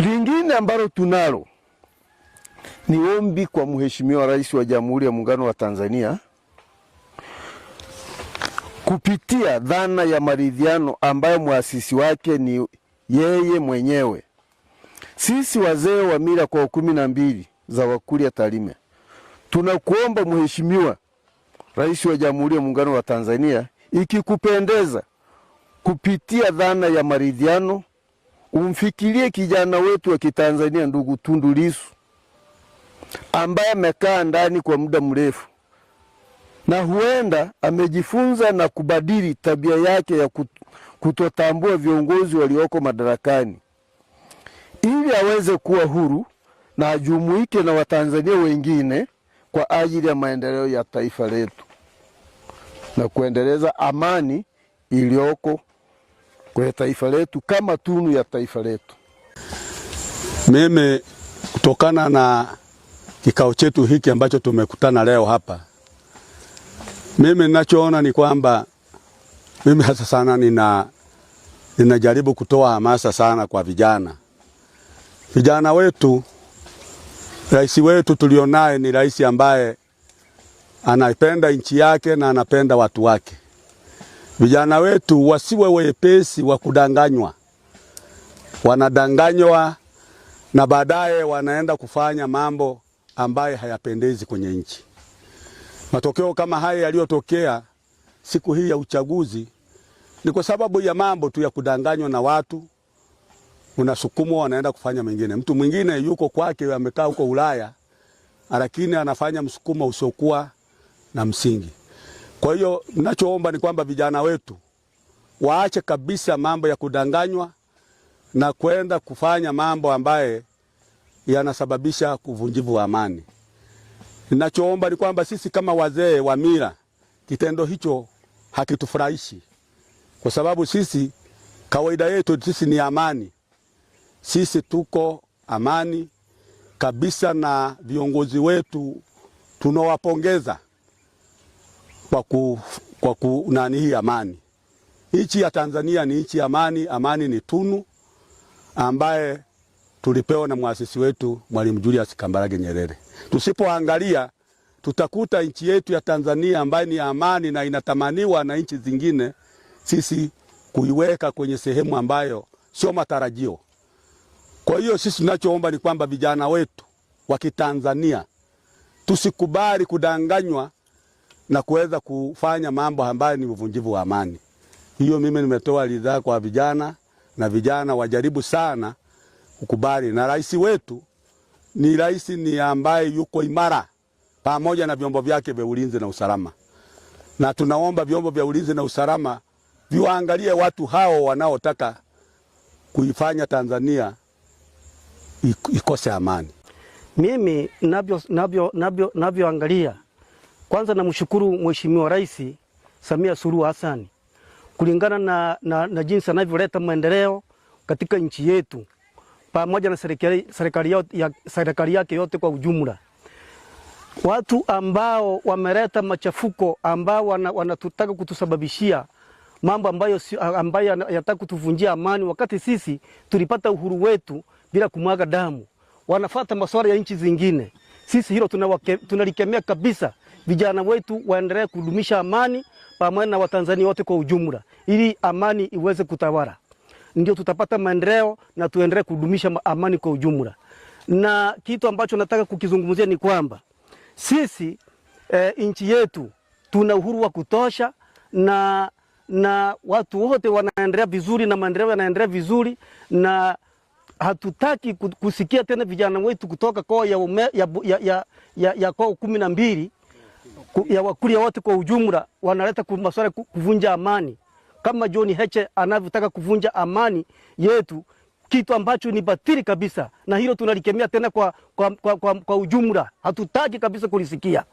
Lingine ambalo tunalo ni ombi kwa Mheshimiwa Rais wa Jamhuri ya Muungano wa Tanzania kupitia dhana ya maridhiano ambayo muasisi wake ni yeye mwenyewe. Sisi wazee wa mila kwa 12 za Wakurya Tarime tunakuomba Mheshimiwa Rais wa Jamhuri ya Muungano wa Tanzania, ikikupendeza, kupitia dhana ya maridhiano umfikirie kijana wetu wa Kitanzania ndugu Tundu Lissu ambaye amekaa ndani kwa muda mrefu na huenda amejifunza na kubadili tabia yake ya kutotambua viongozi walioko madarakani, ili aweze kuwa huru na ajumuike na Watanzania wengine kwa ajili ya maendeleo ya taifa letu na kuendeleza amani iliyoko kwa taifa letu kama tunu ya taifa letu. Mimi kutokana na kikao chetu hiki ambacho tumekutana leo hapa, mimi ninachoona ni kwamba mimi hasa sana ninajaribu kutoa hamasa sana kwa vijana. Vijana wetu, rais wetu tulionaye ni rais ambaye anapenda nchi yake na anapenda watu wake. Vijana wetu wasiwe wepesi wa kudanganywa. Wanadanganywa na baadaye wanaenda kufanya mambo ambaye hayapendezi kwenye nchi. Matokeo kama haya yaliyotokea siku hii ya uchaguzi ni kwa sababu ya mambo tu ya kudanganywa na watu, unasukumwa wanaenda kufanya mengine. Mtu mwingine yuko kwake amekaa huko Ulaya, lakini anafanya msukumo usiokuwa na msingi. Kwa hiyo ninachoomba ni kwamba vijana wetu waache kabisa mambo ya kudanganywa na kwenda kufanya mambo ambaye yanasababisha kuvunjivu wa amani. Ninachoomba ni kwamba sisi kama wazee wa mila, kitendo hicho hakitufurahishi, kwa sababu sisi kawaida yetu sisi ni amani. Sisi tuko amani kabisa, na viongozi wetu tunawapongeza kwa kunani hii amani. Nchi ya Tanzania ni nchi amani. Amani ni tunu ambaye tulipewa na muasisi wetu Mwalimu Julius Kambarage Nyerere. Tusipoangalia tutakuta nchi yetu ya Tanzania ambaye ni amani na inatamaniwa na nchi zingine, sisi kuiweka kwenye sehemu ambayo sio matarajio. Kwa hiyo sisi tunachoomba ni kwamba vijana wetu wa Kitanzania tusikubali kudanganywa na kuweza kufanya mambo ambayo ni uvunjivu wa amani. Hiyo mimi nimetoa ridhaa kwa vijana, na vijana wajaribu sana kukubali. Na rais wetu ni rais ni ambaye yuko imara pamoja na vyombo vyake vya ulinzi na usalama. Na tunaomba vyombo vya ulinzi na usalama viwaangalie watu hao wanaotaka kuifanya Tanzania ikose amani. Mimi navyoangalia, kwanza namshukuru Mheshimiwa Rais Samia Suluhu Hassan kulingana na jinsi anavyoleta maendeleo katika nchi yetu pamoja na serikali yake yote kwa ujumla. Watu ambao wameleta machafuko, ambao wanatutaka kutusababishia mambo ambayo yanataka kutuvunjia amani, wakati sisi tulipata uhuru wetu bila kumwaga damu, wanafuata masuala ya nchi zingine. Sisi hilo tunalikemea kabisa. Vijana wetu waendelee kudumisha amani pamoja na Watanzania wote kwa ujumla, ili amani iweze kutawala. Ndio tutapata maendeleo na tuendelee kudumisha amani kwa ujumla. Na kitu ambacho nataka kukizungumzia ni kwamba sisi nchi yetu tuna uhuru wa kutosha, na watu wote wanaendelea vizuri na maendeleo yanaendelea vizuri, na hatutaki kusikia tena vijana wetu kutoka kwa ya kwa 12 ya Wakurya wote kwa ujumla wanaleta masuala kuvunja amani, kama John Heche anavyotaka kuvunja amani yetu, kitu ambacho ni batili kabisa, na hilo tunalikemea tena kwa ujumla. Hatutaki kabisa kulisikia.